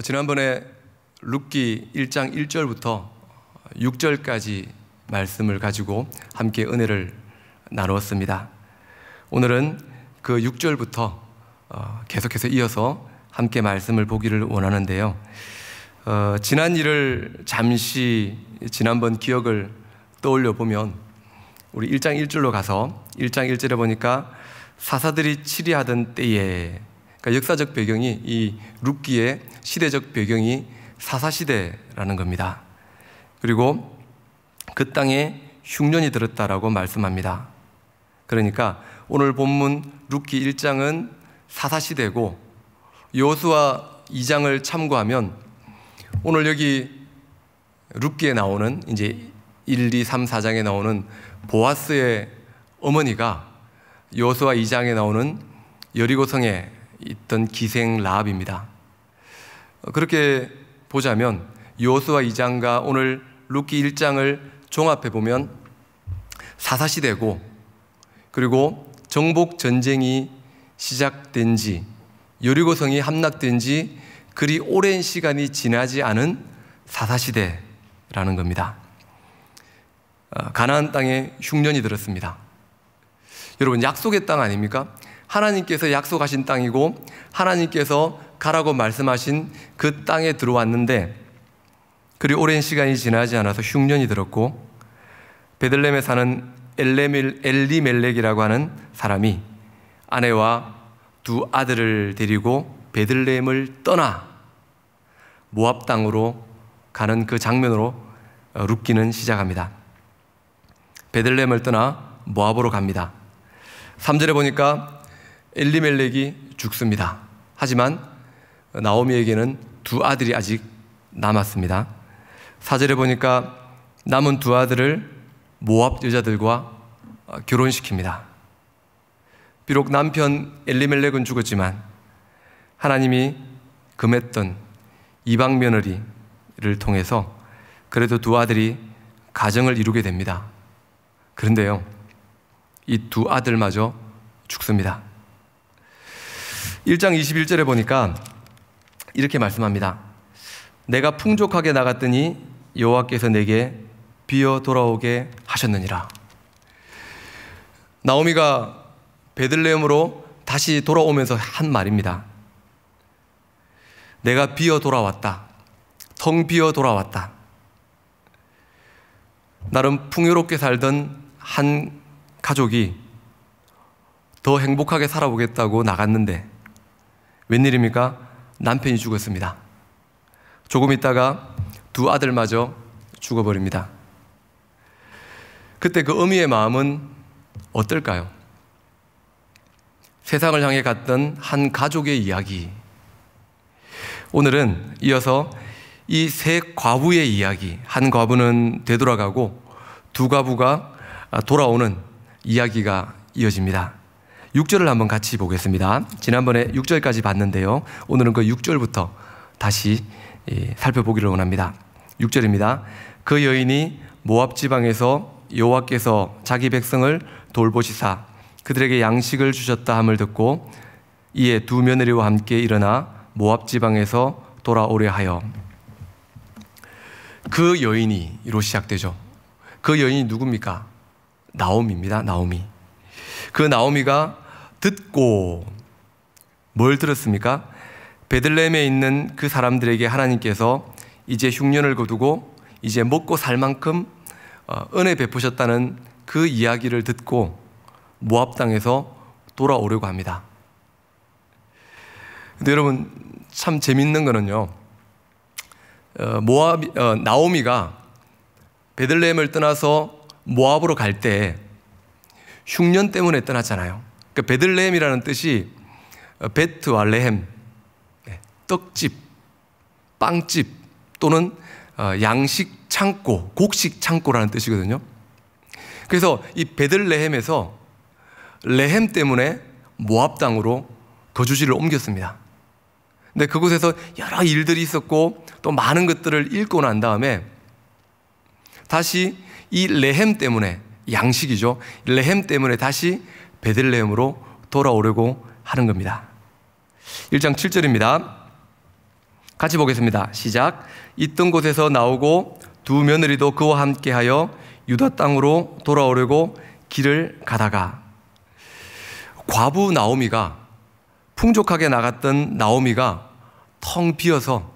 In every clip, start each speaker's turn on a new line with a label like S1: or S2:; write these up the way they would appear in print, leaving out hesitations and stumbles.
S1: 지난번에 룻기 1장 1절부터 6절까지 말씀을 가지고 함께 은혜를 나누었습니다. 오늘은 그 6절부터 계속해서 이어서 함께 말씀을 보기를 원하는데요. 지난 일을 잠시 지난번 기억을 떠올려 보면 우리 1장 1절로 가서 1장 1절에 보니까 사사들이 치리하던 때에, 그러니까 역사적 배경이, 이 룻기의 시대적 배경이 사사시대라는 겁니다. 그리고 그 땅에 흉년이 들었다라고 말씀합니다. 그러니까 오늘 본문 룻기 1장은 사사시대고 여호수아 2장을 참고하면 오늘 여기 룻기에 나오는 이제 1, 2, 3, 4장에 나오는 보아스의 어머니가 여호수아 2장에 나오는 여리고성에 있던 기생 라합입니다. 그렇게 보자면 여호수아 2장과 오늘 룻기 1장을 종합해 보면 사사시대고, 그리고 정복 전쟁이 시작된 지, 여리고성이 함락된 지 그리 오랜 시간이 지나지 않은 사사시대라는 겁니다. 가나안 땅에 흉년이 들었습니다. 여러분, 약속의 땅 아닙니까? 하나님께서 약속하신 땅이고 하나님께서 가라고 말씀하신 그 땅에 들어왔는데 그리 오랜 시간이 지나지 않아서 흉년이 들었고, 베들레헴에 사는 엘리멜렉이라고 하는 사람이 아내와 두 아들을 데리고 베들레헴을 떠나 모압 땅으로 가는 그 장면으로 룻기는 시작합니다. 베들레헴을 떠나 모압으로 갑니다. 3절에 보니까 엘리멜렉이 죽습니다. 하지만 나오미에게는 두 아들이 아직 남았습니다. 4절에 보니까 남은 두 아들을 모압 여자들과 결혼시킵니다. 비록 남편 엘리멜렉은 죽었지만 하나님이 금했던 이방 며느리를 통해서 그래도 두 아들이 가정을 이루게 됩니다. 그런데요, 이 두 아들마저 죽습니다. 1장 21절에 보니까 이렇게 말씀합니다. 내가 풍족하게 나갔더니 여호와께서 내게 비어 돌아오게 하셨느니라. 나오미가 베들레헴으로 다시 돌아오면서 한 말입니다. 내가 비어 돌아왔다. 텅 비어 돌아왔다. 나름 풍요롭게 살던 한 가족이 더 행복하게 살아보겠다고 나갔는데 웬일입니까? 남편이 죽었습니다. 조금 있다가 두 아들마저 죽어버립니다. 그때 그 어미의 마음은 어떨까요? 세상을 향해 갔던 한 가족의 이야기. 오늘은 이어서 이 세 과부의 이야기, 한 과부는 되돌아가고 두 과부가 돌아오는 이야기가 이어집니다. 6절을 한번 같이 보겠습니다. 지난번에 6절까지 봤는데요, 오늘은 그 6절부터 다시 살펴보기를 원합니다. 6절입니다. 그 여인이 모압 지방에서 여호와께서 자기 백성을 돌보시사 그들에게 양식을 주셨다 함을 듣고 이에 두 며느리와 함께 일어나 모압 지방에서 돌아오려 하여. 그 여인이로 시작되죠. 그 여인이 누굽니까? 나오미입니다. 나오미. 그 나오미가 듣고 뭘 들었습니까? 베들레헴에 있는 그 사람들에게 하나님께서 이제 흉년을 거두고 이제 먹고 살 만큼 은혜 베푸셨다는 그 이야기를 듣고 모압 땅에서 돌아오려고 합니다. 근데 여러분, 참 재밌는 거는요, 나오미가 베들레헴을 떠나서 모압으로 갈 때 흉년 때문에 떠났잖아요. 그러니까 베들레헴이라는 뜻이 베트와 레헴, 떡집, 빵집 또는 양식 창고, 곡식 창고라는 뜻이거든요. 그래서 이 베들레헴에서 레헴 때문에 모압 땅으로 거주지를 옮겼습니다. 근데 그곳에서 여러 일들이 있었고 또 많은 것들을 읽고 난 다음에 다시 이 레헴 때문에, 양식이죠, 레헴 때문에 다시 베들레헴으로 돌아오려고 하는 겁니다. 1장 7절입니다. 같이 보겠습니다. 시작. 있던 곳에서 나오고 두 며느리도 그와 함께하여 유다 땅으로 돌아오려고 길을 가다가, 과부 나오미가, 풍족하게 나갔던 나오미가 텅 비어서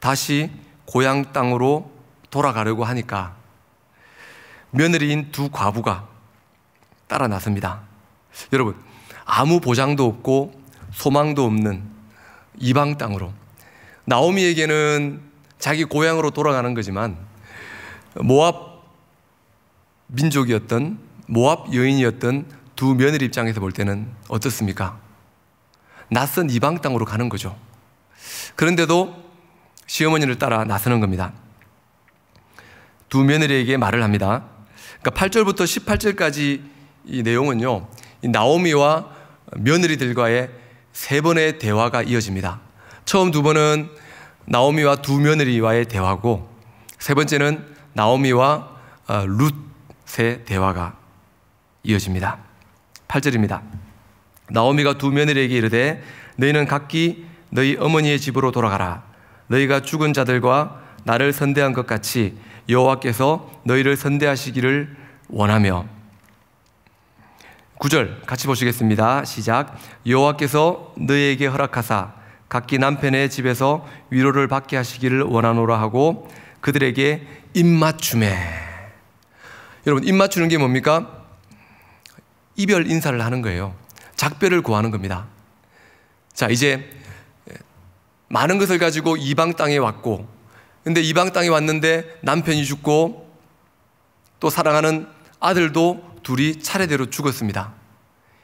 S1: 다시 고향 땅으로 돌아가려고 하니까 며느리인 두 과부가 따라 나섭니다. 여러분, 아무 보장도 없고 소망도 없는 이방 땅으로, 나오미에게는 자기 고향으로 돌아가는 거지만 모압 민족이었던, 모압 여인이었던 두 며느리 입장에서 볼 때는 어떻습니까? 낯선 이방 땅으로 가는 거죠. 그런데도 시어머니를 따라 나서는 겁니다. 두 며느리에게 말을 합니다. 그러니까 8절부터 18절까지 이 내용은요, 이 나오미와 며느리들과의 세 번의 대화가 이어집니다. 처음 두 번은 나오미와 두 며느리와의 대화고, 세 번째는 나오미와 룻의 대화가 이어집니다. 8절입니다. 나오미가 두 며느리에게 이르되 너희는 각기 너희 어머니의 집으로 돌아가라. 너희가 죽은 자들과 나를 선대한 것 같이 여호와께서 너희를 선대하시기를 원하며. 9절 같이 보시겠습니다. 시작. 여호와께서 너희에게 허락하사 각기 남편의 집에서 위로를 받게 하시기를 원하노라 하고 그들에게 입맞춤에. 여러분, 입맞추는 게 뭡니까? 이별 인사를 하는 거예요. 작별을 구하는 겁니다. 자, 이제 많은 것을 가지고 이방 땅에 왔고, 근데 이방 땅에 왔는데 남편이 죽고 또 사랑하는 아들도 둘이 차례대로 죽었습니다.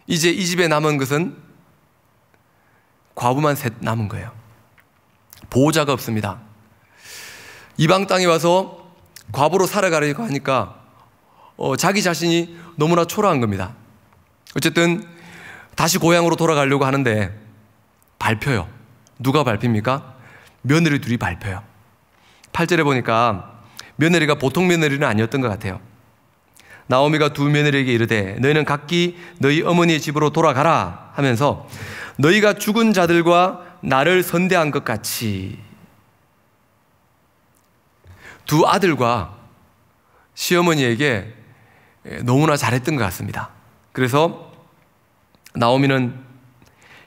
S1: 이제 이 집에 남은 것은 과부만 셋 남은 거예요. 보호자가 없습니다. 이방 땅에 와서 과부로 살아가려고 하니까 자기 자신이 너무나 초라한 겁니다. 어쨌든 다시 고향으로 돌아가려고 하는데 밟혀요. 누가 밟힙니까? 며느리 둘이 밟혀요. 8절에 보니까 며느리가 보통 며느리는 아니었던 것 같아요. 나오미가 두 며느리에게 이르되 너희는 각기 너희 어머니의 집으로 돌아가라 하면서 너희가 죽은 자들과 나를 선대한 것 같이. 두 아들과 시어머니에게 너무나 잘했던 것 같습니다. 그래서 나오미는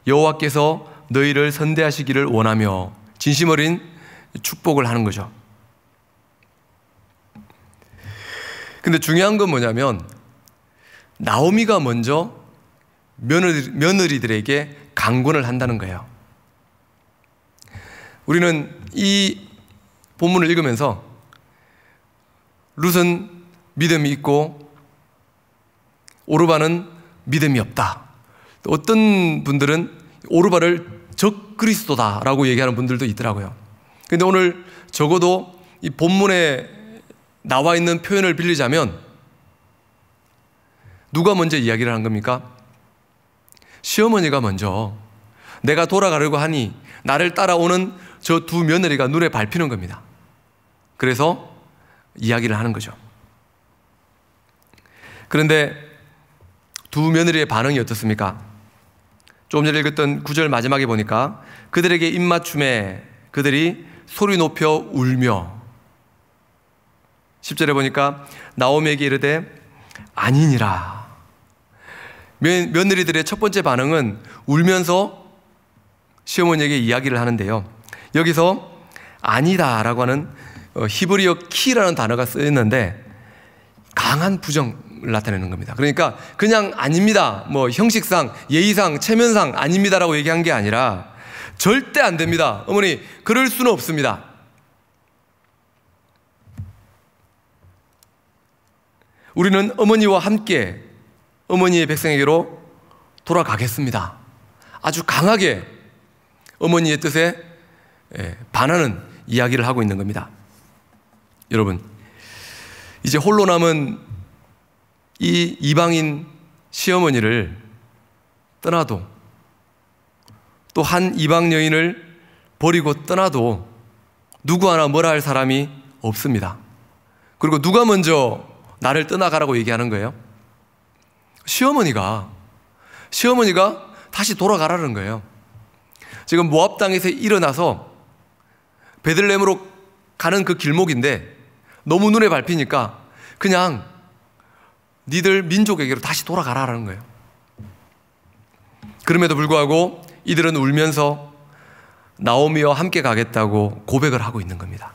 S1: 여호와께서 너희를 선대하시기를 원하며 진심 어린 축복을 하는 거죠. 근데 중요한 건 뭐냐면 나오미가 먼저 며느리들에게 강권을 한다는 거예요. 우리는 이 본문을 읽으면서 룻은 믿음이 있고 오르바는 믿음이 없다. 어떤 분들은 오르바를 적 그리스도다라고 얘기하는 분들도 있더라고요. 그런데 오늘 적어도 이 본문에 나와 있는 표현을 빌리자면 누가 먼저 이야기를 한 겁니까? 시어머니가 먼저 내가 돌아가려고 하니 나를 따라오는 저 두 며느리가 눈에 밟히는 겁니다. 그래서 이야기를 하는 거죠. 그런데 두 며느리의 반응이 어떻습니까? 조금 전에 읽었던 9절 마지막에 보니까 그들에게 입맞춤에 그들이 소리 높여 울며. 10절에 보니까 나오미에게 이르되 아니니라. 며느리들의 첫 번째 반응은 울면서 시어머니에게 이야기를 하는데요, 여기서 아니다라고 하는 히브리어 키라는 단어가 쓰였는데 강한 부정을 나타내는 겁니다. 그러니까 그냥 아닙니다, 뭐 형식상 예의상 체면상 아닙니다라고 얘기한 게 아니라 절대 안 됩니다. 어머니, 그럴 수는 없습니다. 우리는 어머니와 함께 어머니의 백성에게로 돌아가겠습니다. 아주 강하게 어머니의 뜻에 반하는 이야기를 하고 있는 겁니다. 여러분, 이제 홀로 남은 이 이방인 시어머니를 떠나도, 또 한 이방 여인을 버리고 떠나도 누구 하나 뭐라 할 사람이 없습니다. 그리고 누가 먼저 나를 떠나가라고 얘기하는 거예요? 시어머니가 다시 돌아가라는 거예요. 지금 모압 땅에서 일어나서 베들레헴으로 가는 그 길목인데 너무 눈에 밟히니까 그냥 니들 민족에게로 다시 돌아가라라는 거예요. 그럼에도 불구하고 이들은 울면서 나오미와 함께 가겠다고 고백을 하고 있는 겁니다.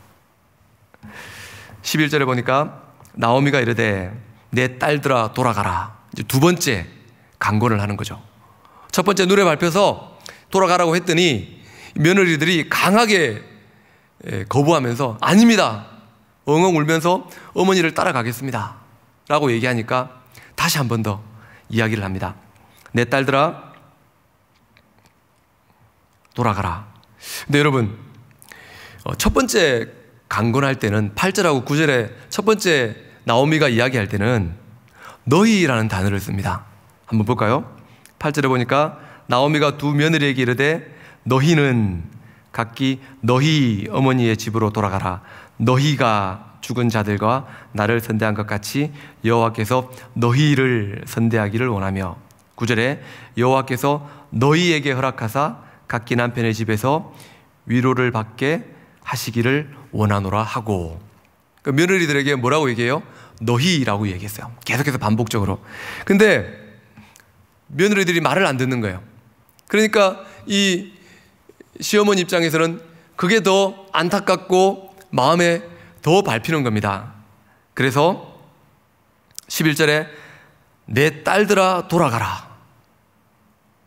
S1: 11절에 보니까 나오미가 이르되 내 딸들아 돌아가라. 이제 두 번째 강권을 하는 거죠. 첫 번째 눈에 밟혀서 돌아가라고 했더니 며느리들이 강하게 거부하면서 아닙니다. 엉엉 울면서 어머니를 따라가겠습니다 라고 얘기하니까 다시 한 번 더 이야기를 합니다. 내 딸들아 돌아가라. 근데 여러분, 첫 번째 강권할 때는 8절하고 9절에 첫 번째 나오미가 이야기할 때는 너희라는 단어를 씁니다. 한번 볼까요? 8절에 보니까 나오미가 두 며느리에게 이르되 너희는 각기 너희 어머니의 집으로 돌아가라. 너희가 죽은 자들과 나를 선대한 것 같이 여호와께서 너희를 선대하기를 원하며 9절에 여호와께서 너희에게 허락하사 각기 남편의 집에서 위로를 받게 하시기를 원하노라 하고, 그 며느리들에게 뭐라고 얘기해요? 너희라고 얘기했어요. 계속해서 반복적으로. 근데 며느리들이 말을 안 듣는 거예요. 그러니까 이 시어머니 입장에서는 그게 더 안타깝고 마음에 더 밟히는 겁니다. 그래서 11절에 내 딸들아 돌아가라.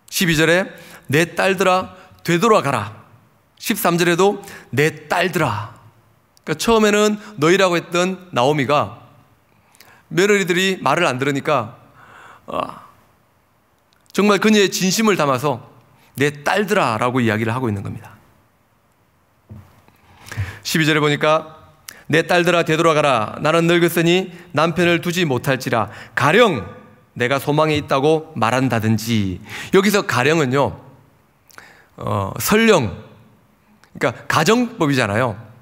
S1: 12절에 내 딸들아 되돌아가라. 13절에도 내 딸들아. 그러니까 처음에는 너희라고 했던 나오미가 며느리들이 말을 안 들으니까 정말 그녀의 진심을 담아서 내 딸들아 라고 이야기를 하고 있는 겁니다. 12절에 보니까 내 딸들아 되돌아가라. 나는 늙었으니 남편을 두지 못할지라 가령 내가 소망이 있다고 말한다든지. 여기서 가령은요 설령, 그러니까 가정법이잖아요.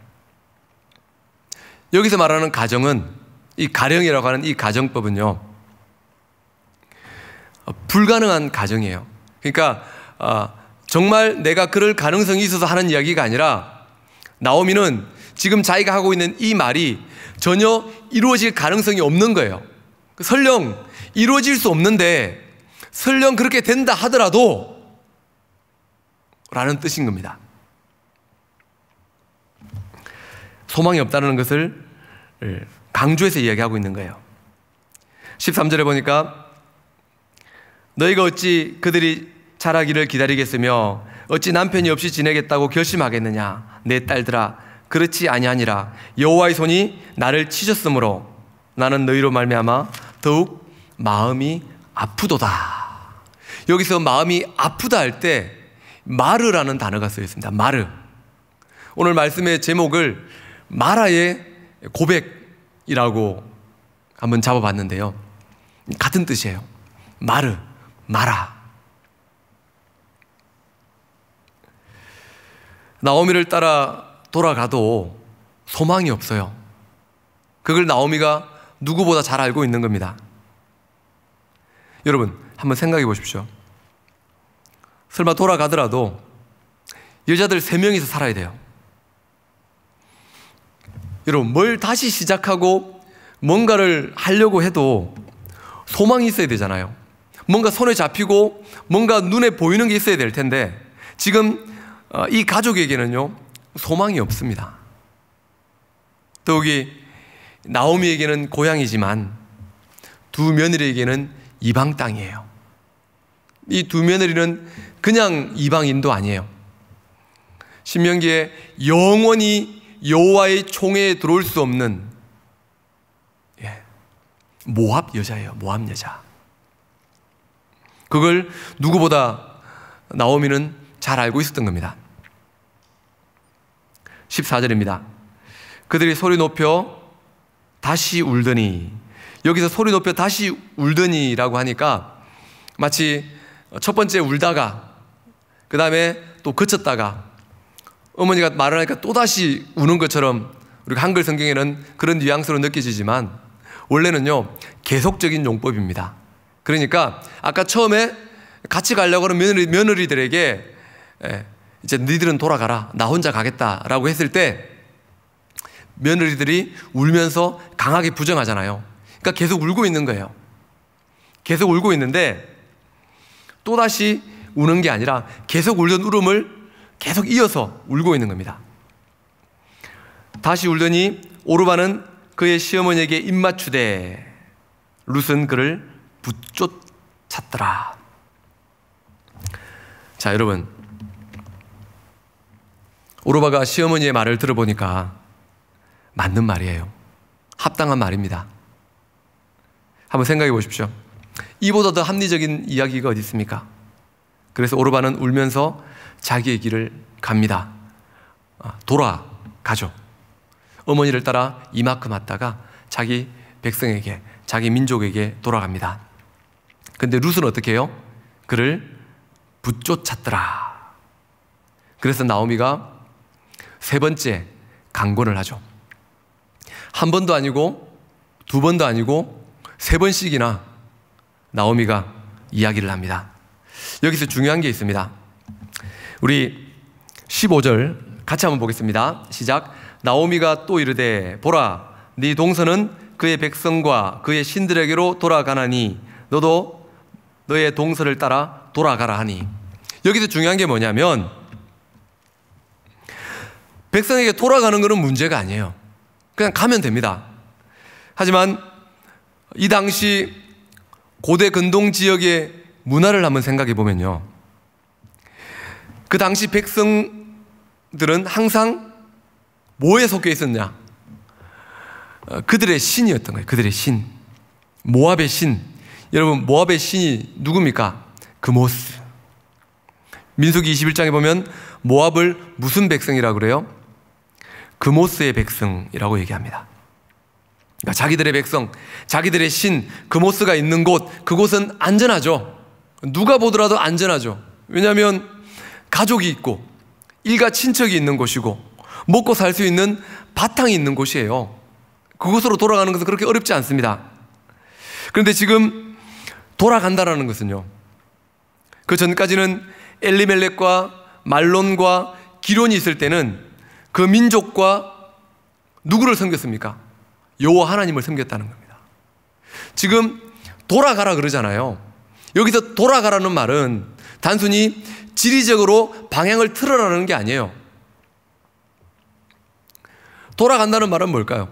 S1: 여기서 말하는 가정은, 이 가령이라고 하는 이 가정법은요 불가능한 가정이에요. 그러니까 정말 내가 그럴 가능성이 있어서 하는 이야기가 아니라 나오미는 지금 자기가 하고 있는 이 말이 전혀 이루어질 가능성이 없는 거예요. 설령 이루어질 수 없는데 설령 그렇게 된다 하더라도 라는 뜻인 겁니다. 소망이 없다는 것을 강조해서 이야기하고 있는 거예요. 13절에 보니까 너희가 어찌 그들이 자라기를 기다리겠으며 어찌 남편이 없이 지내겠다고 결심하겠느냐. 내 딸들아 그렇지 아니하니라. 여호와의 손이 나를 치셨으므로 나는 너희로 말미암아 더욱 마음이 아프도다. 여기서 마음이 아프다 할 때 마르라는 단어가 쓰여 있습니다. 마르. 오늘 말씀의 제목을 마라의 고백이라고 한번 잡아봤는데요, 같은 뜻이에요. 마르, 마라. 나오미를 따라 돌아가도 소망이 없어요. 그걸 나오미가 누구보다 잘 알고 있는 겁니다. 여러분 한번 생각해 보십시오. 설마 돌아가더라도 여자들 3명이서 살아야 돼요. 여러분 뭘 다시 시작하고 뭔가를 하려고 해도 소망이 있어야 되잖아요. 뭔가 손에 잡히고 뭔가 눈에 보이는 게 있어야 될 텐데 지금 이 가족에게는요 소망이 없습니다. 더욱이 나오미에게는 고향이지만 두 며느리에게는 이방 땅이에요. 이 두 며느리는 그냥 이방인도 아니에요. 신명기에 영원히 여호와의 총회에 들어올 수 없는 모압 여자예요. 모압 여자. 그걸 누구보다 나오미는 잘 알고 있었던 겁니다. 14절입니다. 그들이 소리 높여 다시 울더니, 여기서 소리 높여 다시 울더니라고 하니까 마치 첫 번째 울다가 그 다음에 또 그쳤다가 어머니가 말을 하니까 또다시 우는 것처럼 우리가 한글 성경에는 그런 뉘앙스로 느껴지지만 원래는요 계속적인 용법입니다. 그러니까 아까 처음에 같이 가려고 하는 며느리들에게 이제 너희들은 돌아가라, 나 혼자 가겠다라고 했을 때 며느리들이 울면서 강하게 부정하잖아요. 그러니까 계속 울고 있는 거예요. 계속 울고 있는데 또다시 우는 게 아니라 계속 울던 울음을 계속 이어서 울고 있는 겁니다. 다시 울더니 오르바는 그의 시어머니에게 입맞추되 룻은 그를 붙쫓았더라. 자, 여러분, 오르바가 시어머니의 말을 들어보니까 맞는 말이에요. 합당한 말입니다. 한번 생각해 보십시오. 이보다 더 합리적인 이야기가 어디 있습니까? 그래서 오르바는 울면서 자기의 길을 갑니다. 돌아가죠. 어머니를 따라 이만큼 왔다가 자기 백성에게, 자기 민족에게 돌아갑니다. 근데 룻은 어떻게 해요? 그를 붙쫓았더라. 그래서 나오미가 세 번째 강권을 하죠. 한 번도 아니고 두 번도 아니고 세 번씩이나 나오미가 이야기를 합니다. 여기서 중요한 게 있습니다. 우리 15절 같이 한번 보겠습니다. 시작. 나오미가 또 이르되 보라, 네 동서는 그의 백성과 그의 신들에게로 돌아가나니 너도 너의 동서를 따라 돌아가라 하니. 여기서 중요한 게 뭐냐면 백성에게 돌아가는 것은 문제가 아니에요. 그냥 가면 됩니다. 하지만 이 당시 고대 근동 지역의 문화를 한번 생각해 보면요, 그 당시 백성들은 항상 뭐에 속해 있었냐? 그들의 신이었던 거예요. 그들의 신, 모압의 신. 여러분, 모압의 신이 누굽니까? 그모스. 민수기 21장에 보면 모압을 무슨 백성이라고 그래요? 그모스의 백성이라고 얘기합니다. 그러니까 자기들의 백성, 자기들의 신, 그모스가 있는 곳, 그곳은 안전하죠. 누가 보더라도 안전하죠. 왜냐하면 가족이 있고 일가 친척이 있는 곳이고 먹고 살 수 있는 바탕이 있는 곳이에요. 그곳으로 돌아가는 것은 그렇게 어렵지 않습니다. 그런데 지금 돌아간다라는 것은요, 그 전까지는 엘리멜렉과 말론과 기론이 있을 때는 그 민족과 누구를 섬겼습니까? 여호와 하나님을 섬겼다는 겁니다. 지금 돌아가라 그러잖아요. 여기서 돌아가라는 말은 단순히 지리적으로 방향을 틀어라는 게 아니에요. 돌아간다는 말은 뭘까요?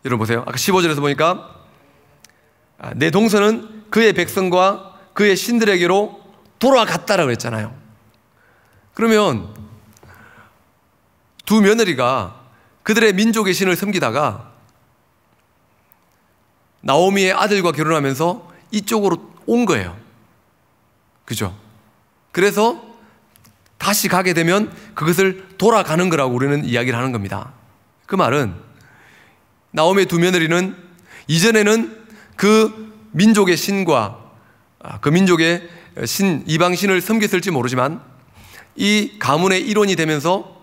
S1: 여러분 보세요. 아까 15절에서 보니까 내 동서는 그의 백성과 그의 신들에게로 돌아갔다라고 했잖아요. 그러면 두 며느리가 그들의 민족의 신을 섬기다가 나오미의 아들과 결혼하면서 이쪽으로 온 거예요. 그죠? 그래서 다시 가게 되면 그것을 돌아가는 거라고 우리는 이야기를 하는 겁니다. 그 말은 나오미의 두 며느리는 이전에는 그 민족의 신과 그 민족의 신, 이방 신을 섬겼을지 모르지만 이 가문의 일원이 되면서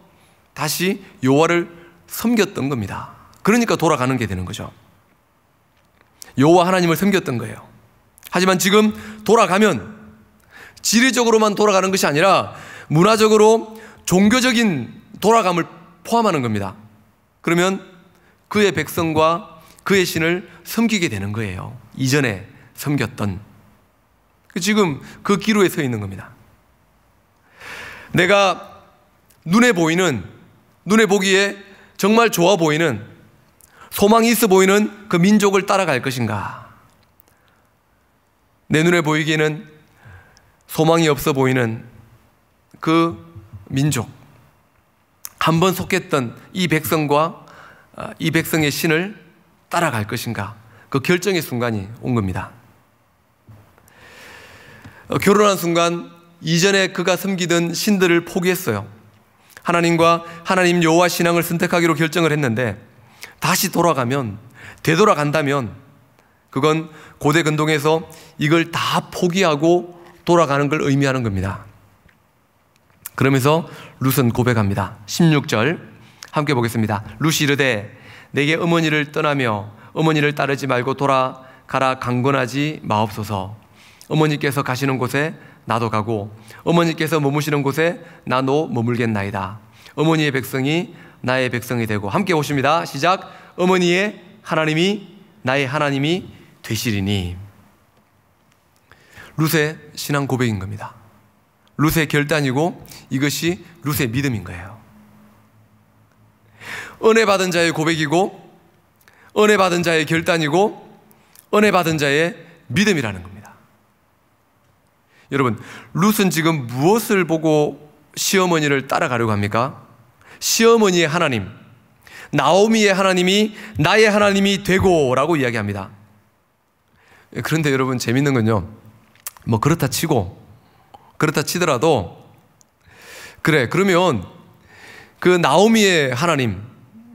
S1: 다시 여호와를 섬겼던 겁니다. 그러니까 돌아가는 게 되는 거죠. 여호와 하나님을 섬겼던 거예요. 하지만 지금 돌아가면 지리적으로만 돌아가는 것이 아니라 문화적으로 종교적인 돌아감을 포함하는 겁니다. 그러면 그의 백성과 그의 신을 섬기게 되는 거예요. 이전에 섬겼던. 지금 그 기로에 서 있는 겁니다. 내가 눈에 보기에 정말 좋아 보이는, 소망이 있어 보이는 그 민족을 따라갈 것인가? 내 눈에 보이기에는 소망이 없어 보이는 그 민족, 한번 속했던 이 백성과 이 백성의 신을 따라갈 것인가? 그 결정의 순간이 온 겁니다. 결혼한 순간 이전에 그가 섬기던 신들을 포기했어요. 하나님과 하나님 여호와 신앙을 선택하기로 결정을 했는데 다시 돌아가면, 되돌아간다면 그건 고대 근동에서 이걸 다 포기하고 돌아가는 걸 의미하는 겁니다. 그러면서 룻은 고백합니다. 16절 함께 보겠습니다. 룻이 이르되 내게 어머니를 떠나며 어머니를 따르지 말고 돌아가라 강권하지 마옵소서. 어머니께서 가시는 곳에 나도 가고 어머니께서 머무시는 곳에 나도 머물겠나이다. 어머니의 백성이 나의 백성이 되고 함께 오십니다. 시작. 어머니의 하나님이 나의 하나님이 되시리니. 룻의 신앙 고백인 겁니다. 룻의 결단이고 이것이 룻의 믿음인 거예요. 은혜 받은 자의 고백이고 은혜 받은 자의 결단이고 은혜 받은 자의 믿음이라는 겁니다. 여러분, 룻은 지금 무엇을 보고 시어머니를 따라가려고 합니까? 시어머니의 하나님, 나오미의 하나님이 나의 하나님이 되고 라고 이야기합니다. 그런데 여러분, 재밌는 건요, 뭐 그렇다 치더라도 그래, 그러면 그 나오미의 하나님,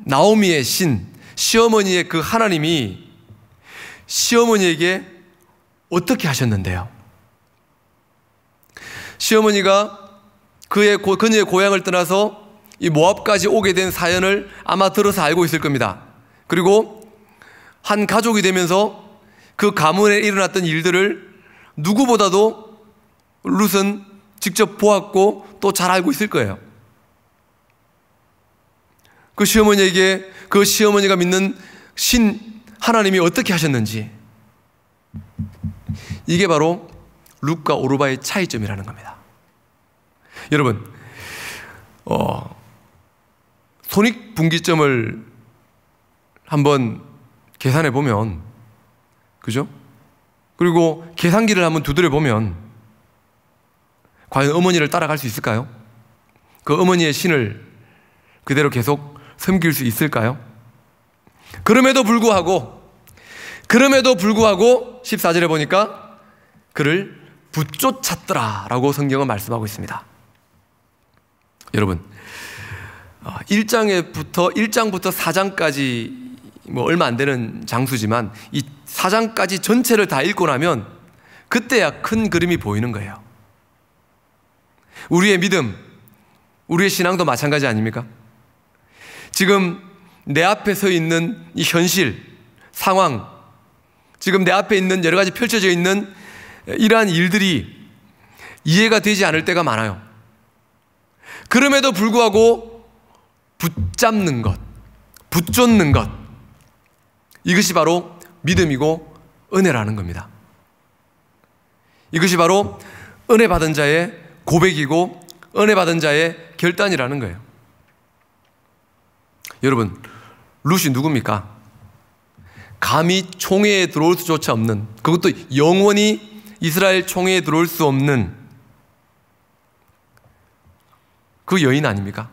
S1: 나오미의 신, 시어머니의 그 하나님이 시어머니에게 어떻게 하셨는데요? 시어머니가 그녀의 고향을 떠나서 이 모압까지 오게 된 사연을 아마 들어서 알고 있을 겁니다. 그리고 한 가족이 되면서 그 가문에 일어났던 일들을 누구보다도 룻은 직접 보았고 또 잘 알고 있을 거예요. 그 시어머니에게 그 시어머니가 믿는 신 하나님이 어떻게 하셨는지, 이게 바로 룻과 오르바의 차이점이라는 겁니다. 여러분, 손익분기점을 한번 계산해 보면, 그죠? 그리고 계산기를 한번 두드려 보면 과연 어머니를 따라갈 수 있을까요? 그 어머니의 신을 그대로 계속 섬길 수 있을까요? 그럼에도 불구하고 14절에 보니까 그를 붙쫓았더라 라고 성경은 말씀하고 있습니다. 여러분, 1장부터 4장까지 뭐 얼마 안 되는 장수지만 이 4장까지 전체를 다 읽고 나면 그때야 큰 그림이 보이는 거예요. 우리의 믿음, 우리의 신앙도 마찬가지 아닙니까? 지금 내 앞에 서 있는 이 현실, 상황, 지금 내 앞에 있는 여러 가지 펼쳐져 있는 이러한 일들이 이해가 되지 않을 때가 많아요. 그럼에도 불구하고 붙잡는 것, 붙쫓는 것, 이것이 바로 믿음이고 은혜라는 겁니다. 이것이 바로 은혜 받은 자의 고백이고 은혜 받은 자의 결단이라는 거예요. 여러분, 룻이 누굽니까? 감히 총회에 들어올 수조차 없는, 그것도 영원히 이스라엘 총회에 들어올 수 없는 그 여인 아닙니까?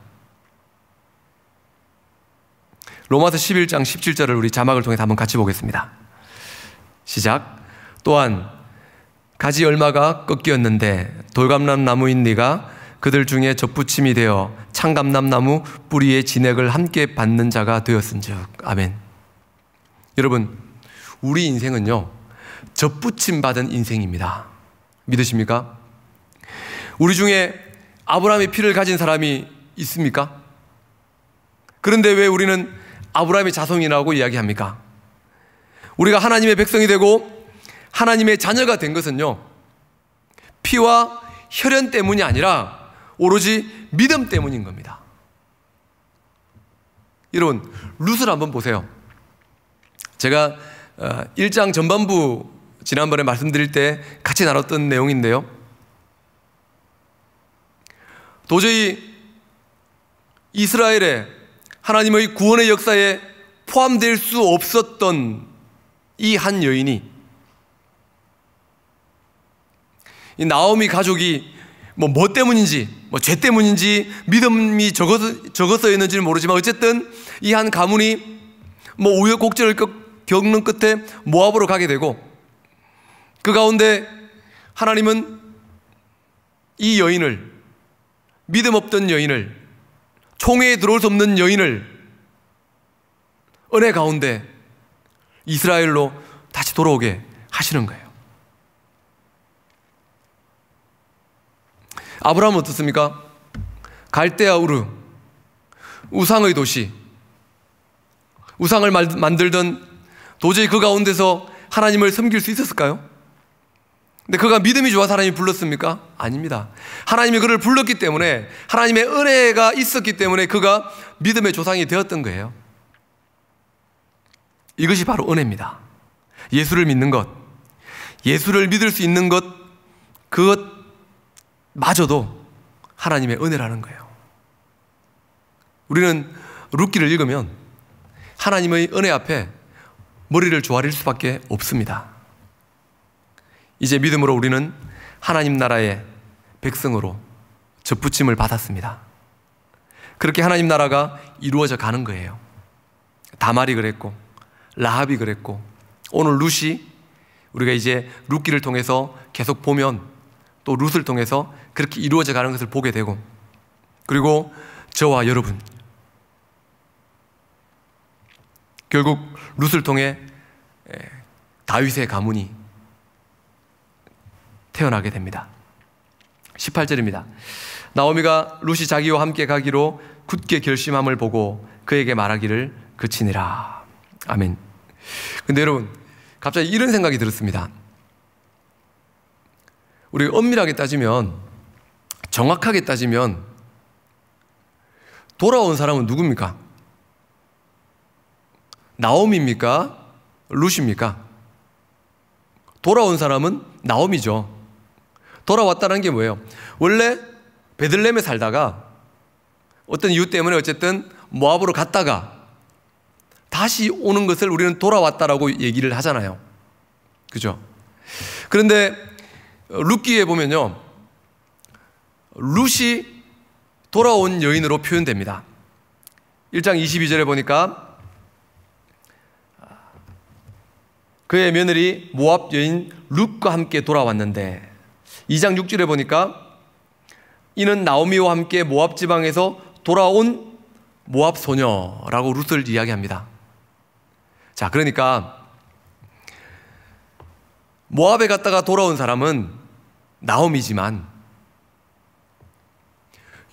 S1: 로마서 11장 17절을 우리 자막을 통해서 한번 같이 보겠습니다. 시작. 또한 가지 얼마가 꺾였는데 돌감람 나무인 네가 그들 중에 젖붙임이 되어 창감람 나무 뿌리의 진액을 함께 받는 자가 되었은즉. 아멘. 여러분, 우리 인생은요, 젖붙임 받은 인생입니다. 믿으십니까? 우리 중에 아브라함의 피를 가진 사람이 있습니까? 그런데 왜 우리는 아브라함의 자손이라고 이야기합니까? 우리가 하나님의 백성이 되고 하나님의 자녀가 된 것은요, 피와 혈연 때문이 아니라 오로지 믿음 때문인 겁니다. 여러분, 룻을 한번 보세요. 제가 1장 전반부 지난번에 말씀드릴 때 같이 나눴던 내용인데요, 도저히 이스라엘의 하나님의 구원의 역사에 포함될 수 없었던 이 한 여인이, 이 나오미 가족이 뭐 때문인지, 죄 때문인지 믿음이 적어서였는지는 모르지만 어쨌든 이 한 가문이 우여곡절을 겪는 끝에 모압으로 가게 되고, 그 가운데 하나님은 이 여인을, 믿음 없던 여인을, 총회에 들어올 수 없는 여인을 은혜 가운데 이스라엘로 다시 돌아오게 하시는 거예요. 아브라함은 어떻습니까? 갈대아 우르, 우상의 도시, 우상을 만들던, 도저히 그 가운데서 하나님을 섬길 수 있었을까요? 근데 그가 믿음이 좋아서 하나님이 불렀습니까? 아닙니다. 하나님이 그를 불렀기 때문에, 하나님의 은혜가 있었기 때문에 그가 믿음의 조상이 되었던 거예요. 이것이 바로 은혜입니다. 예수를 믿는 것, 예수를 믿을 수 있는 것, 그것마저도 하나님의 은혜라는 거예요. 우리는 룻기를 읽으면 하나님의 은혜 앞에 머리를 조아릴 수밖에 없습니다. 이제 믿음으로 우리는 하나님 나라의 백성으로 접붙임을 받았습니다. 그렇게 하나님 나라가 이루어져 가는 거예요. 다말이 그랬고, 라합이 그랬고, 오늘 룻이, 우리가 이제 룻기를 통해서 계속 보면 또 룻을 통해서 그렇게 이루어져 가는 것을 보게 되고, 그리고 저와 여러분, 결국 룻을 통해 다윗의 가문이 태어나게 됩니다. 18절입니다. 나오미가 룻이 자기와 함께 가기로 굳게 결심함을 보고 그에게 말하기를 그치니라. 아멘. 근데 여러분, 갑자기 이런 생각이 들었습니다. 우리가 엄밀하게 따지면, 정확하게 따지면 돌아온 사람은 누굽니까? 나오미입니까? 룻입니까? 돌아온 사람은 나오미죠. 돌아왔다는 게 뭐예요? 원래 베들레헴에 살다가 어떤 이유 때문에 어쨌든 모압으로 갔다가 다시 오는 것을 우리는 돌아왔다라고 얘기를 하잖아요. 그죠? 그런데 룻기에 보면요, 룻이 돌아온 여인으로 표현됩니다. 1장 22절에 보니까 그의 며느리 모압 여인 룻과 함께 돌아왔는데, 2장 6절에 보니까 이는 나오미와 함께 모압 지방에서 돌아온 모압 소녀라고 룻을 이야기합니다. 자, 그러니까 모압에 갔다가 돌아온 사람은 나오미지만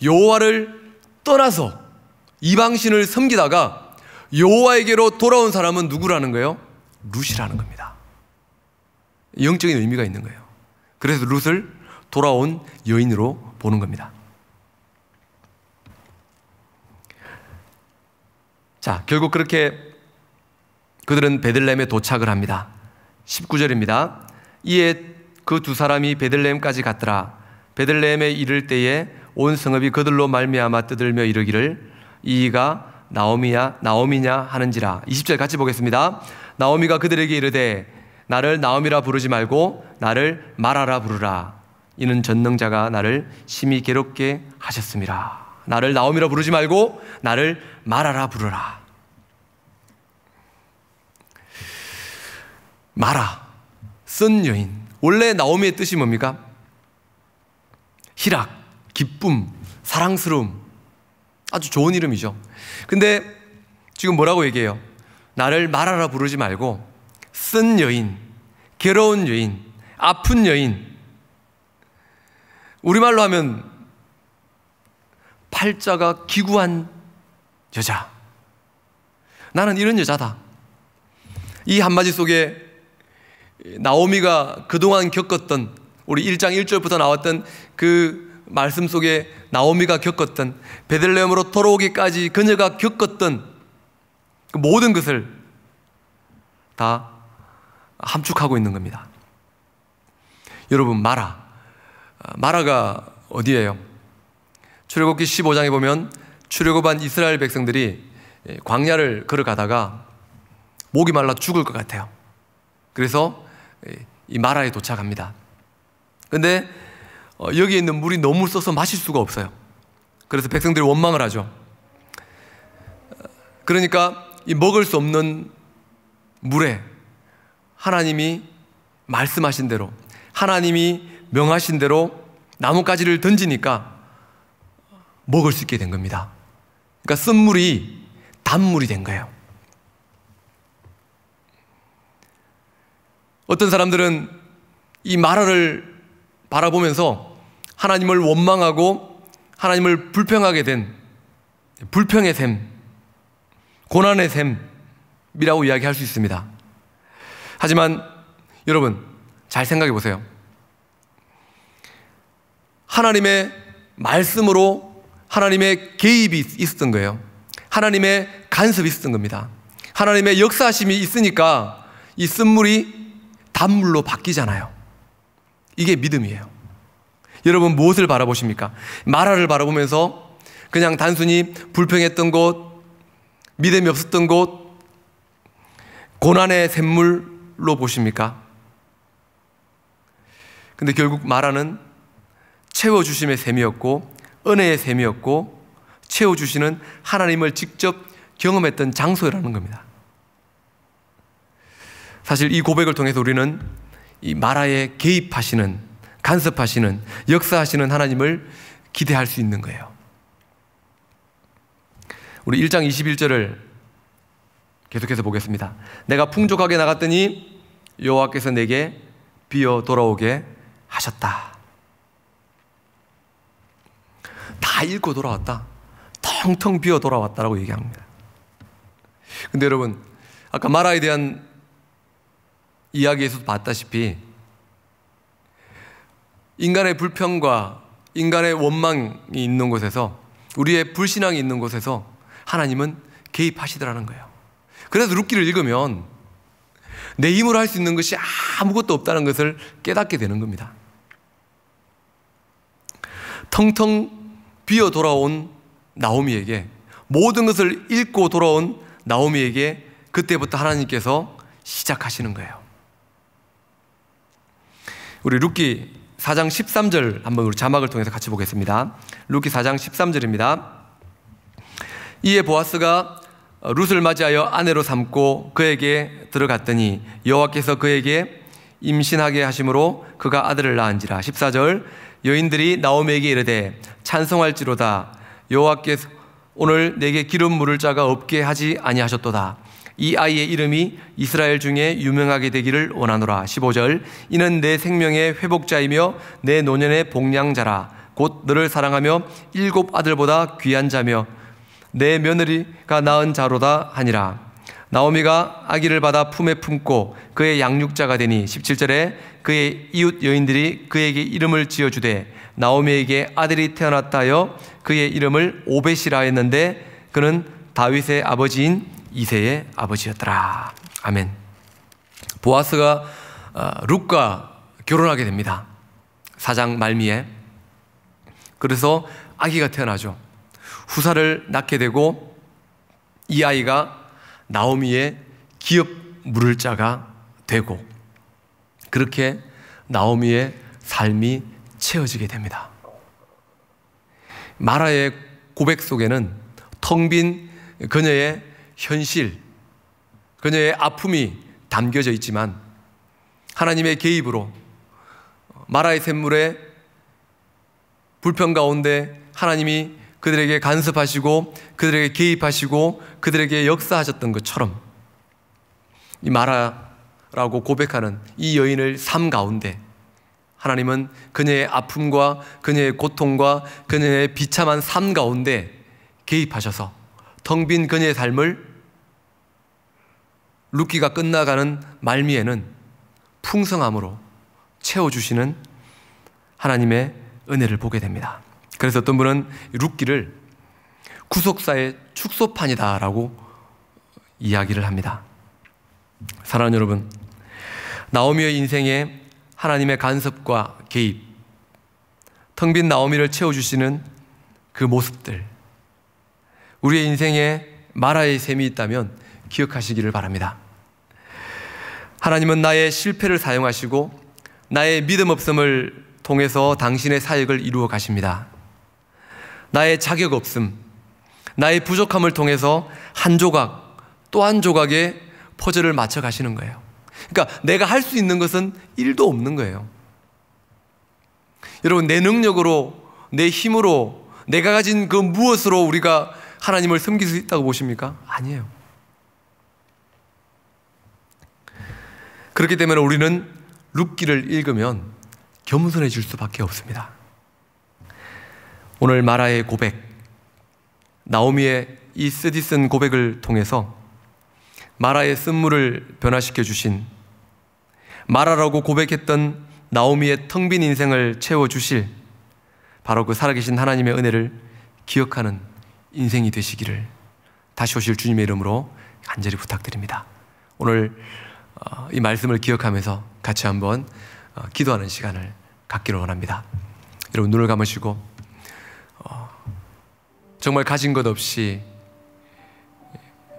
S1: 여호와를 떠나서 이방신을 섬기다가 여호와에게로 돌아온 사람은 누구라는 거예요? 룻이라는 겁니다. 영적인 의미가 있는 거예요. 그래서 룻을 돌아온 여인으로 보는 겁니다. 자, 결국 그렇게 그들은 베들레헴에 도착을 합니다. 19절입니다. 이에 그 두 사람이 베들레헴까지 갔더라. 베들레헴에 이를 때에 온 성읍이 그들로 말미암아 떠들며 이르기를 이가 나오미냐 하는지라. 20절 같이 보겠습니다. 나오미가 그들에게 이르되 나를 나오미라 부르지 말고 나를 마라라 부르라. 이는 전능자가 나를 심히 괴롭게 하셨음이라. 나를 나오미라 부르지 말고 나를 마라라 부르라. 마라, 쓴 여인. 원래 나오미의 뜻이 뭡니까? 희락, 기쁨, 사랑스러움. 아주 좋은 이름이죠. 근데 지금 뭐라고 얘기해요? 나를 마라라 부르지 말고 쓴 여인, 괴로운 여인, 아픈 여인. 우리말로 하면 팔자가 기구한 여자. 나는 이런 여자다. 이 한마디 속에 나오미가 그동안 겪었던, 우리 1장 1절부터 나왔던 그 말씀 속에 나오미가 겪었던, 베들레헴으로 돌아오기까지 그녀가 겪었던 그 모든 것을 다 함축하고 있는 겁니다. 여러분, 마라가 어디예요? 출애굽기 15장에 보면 출애굽한 이스라엘 백성들이 광야를 걸어가다가 목이 말라 죽을 것 같아요. 그래서 이 마라에 도착합니다. 근데 여기에 있는 물이 너무 써서 마실 수가 없어요. 그래서 백성들이 원망을 하죠. 그러니까 이 먹을 수 없는 물에 하나님이 말씀하신 대로, 하나님이 명하신 대로 나뭇가지를 던지니까 먹을 수 있게 된 겁니다. 그러니까 쓴 물이 단물이 된 거예요. 어떤 사람들은 이 마라를 바라보면서 하나님을 원망하고 하나님을 불평하게 된 불평의 샘, 고난의 샘이라고 이야기할 수 있습니다. 하지만 여러분, 잘 생각해 보세요. 하나님의 말씀으로 하나님의 개입이 있었던 거예요. 하나님의 간섭이 있었던 겁니다. 하나님의 역사하심이 있으니까 이 쓴물이 단물로 바뀌잖아요. 이게 믿음이에요. 여러분 무엇을 바라보십니까? 마라를 바라보면서 그냥 단순히 불평했던 곳, 믿음이 없었던 곳, 고난의 샘물로 보십니까? 근데 결국 마라는 채워주심의 샘이었고 은혜의 샘이었고 채워주시는 하나님을 직접 경험했던 장소라는 겁니다. 사실 이 고백을 통해서 우리는 이 마라에 개입하시는, 간섭하시는, 역사하시는 하나님을 기대할 수 있는 거예요. 우리 1장 21절을 계속해서 보겠습니다. 내가 풍족하게 나갔더니 여호와께서 내게 비어 돌아오게 하셨다. 다 읽고 돌아왔다. 텅텅 비어 돌아왔다라고 얘기합니다. 근데 여러분, 아까 마라에 대한 이야기에서도 봤다시피 인간의 불평과 인간의 원망이 있는 곳에서, 우리의 불신앙이 있는 곳에서 하나님은 개입하시더라는 거예요. 그래서 룻기를 읽으면 내 힘으로 할 수 있는 것이 아무것도 없다는 것을 깨닫게 되는 겁니다. 텅텅 비어 돌아온 나오미에게, 모든 것을 잃고 돌아온 나오미에게 그때부터 하나님께서 시작하시는 거예요. 우리 룻기 4장 13절 한번 우리 자막을 통해서 같이 보겠습니다. 룻기 4장 13절입니다. 이에 보아스가 룻을 맞이하여 아내로 삼고 그에게 들어갔더니 여호와께서 그에게 임신하게 하심으로 그가 아들을 낳은지라. 14절 여인들이 나오미에게 이르되 찬송할지로다 여호와께서 오늘 내게 기름 물을 자가 없게 하지 아니하셨도다. 이 아이의 이름이 이스라엘 중에 유명하게 되기를 원하노라. 15절 이는 내 생명의 회복자이며 내 노년의 복량자라. 곧 너를 사랑하며 7 아들보다 귀한 자며 내 며느리가 낳은 자로다 하니라. 나오미가 아기를 받아 품에 품고 그의 양육자가 되니 17절에 그의 이웃 여인들이 그에게 이름을 지어주되 나오미에게 아들이 태어났다 하여 그의 이름을 오벳이라 했는데 그는 다윗의 아버지인 이새의 아버지였더라. 아멘. 보아스가 룻과 결혼하게 됩니다. 4장 말미에. 그래서 아기가 태어나죠. 후사를 낳게 되고 이 아이가 나오미의 기업 물을 자가 되고 그렇게 나오미의 삶이 채워지게 됩니다. 마라의 고백 속에는 텅 빈 그녀의 현실, 그녀의 아픔이 담겨져 있지만 하나님의 개입으로 마라의 샘물의 불평 가운데 하나님이 그들에게 간섭하시고 그들에게 개입하시고 그들에게 역사하셨던 것처럼 이 마라라고 고백하는 이 여인의 삶 가운데 하나님은 그녀의 아픔과 그녀의 고통과 그녀의 비참한 삶 가운데 개입하셔서 텅 빈 그녀의 삶을 룻기가 끝나가는 말미에는 풍성함으로 채워주시는 하나님의 은혜를 보게 됩니다. 그래서 어떤 분은 룻기를 구속사의 축소판이다라고 이야기를 합니다. 사랑하는 여러분, 나오미의 인생에 하나님의 간섭과 개입, 텅 빈 나오미를 채워주시는 그 모습들, 우리의 인생에 마라의 셈이 있다면 기억하시기를 바랍니다. 하나님은 나의 실패를 사용하시고 나의 믿음 없음을 통해서 당신의 사역을 이루어 가십니다. 나의 자격 없음, 나의 부족함을 통해서 한 조각 또 한 조각의 퍼즐을 맞춰 가시는 거예요. 그러니까 내가 할 수 있는 것은 1도 없는 거예요. 여러분, 내 능력으로, 내 힘으로, 내가 가진 그 무엇으로 우리가 하나님을 섬길 수 있다고 보십니까? 아니에요. 그렇기 때문에 우리는 룻기를 읽으면 겸손해질 수밖에 없습니다. 오늘 마라의 고백, 나오미의 이 쓰디쓴 고백을 통해서 마라의 쓴물을 변화시켜 주신, 마라라고 고백했던 나오미의 텅 빈 인생을 채워주실 바로 그 살아계신 하나님의 은혜를 기억하는 인생이 되시기를 다시 오실 주님의 이름으로 간절히 부탁드립니다. 오늘 이 말씀을 기억하면서 같이 한번 기도하는 시간을 갖기를 원합니다. 여러분 눈을 감으시고 정말 가진 것 없이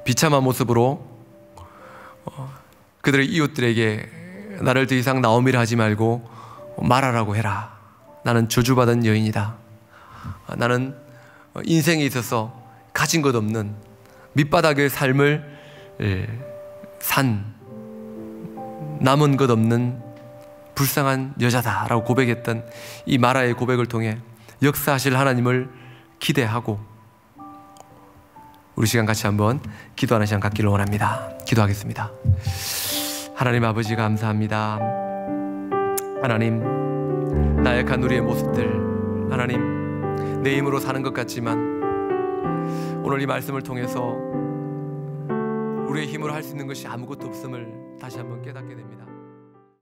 S1: 비참한 모습으로 그들의 이웃들에게 나를 더 이상 나오미라 하지 말고 말하라고 해라. 나는 저주받은 여인이다. 나는 인생에 있어서 가진 것 없는 밑바닥의 삶을 산 남은 것 없는 불쌍한 여자다라고 고백했던 이 마라의 고백을 통해 역사하실 하나님을 기대하고 우리 시간 같이 한번 기도하는 시간 갖기를 원합니다. 기도하겠습니다. 하나님 아버지 감사합니다. 하나님, 나약한 우리의 모습들, 하나님 내 힘으로 사는 것 같지만 오늘 이 말씀을 통해서 우리의 힘으로 할 수 있는 것이 아무것도 없음을 다시 한번 깨닫게 됩니다.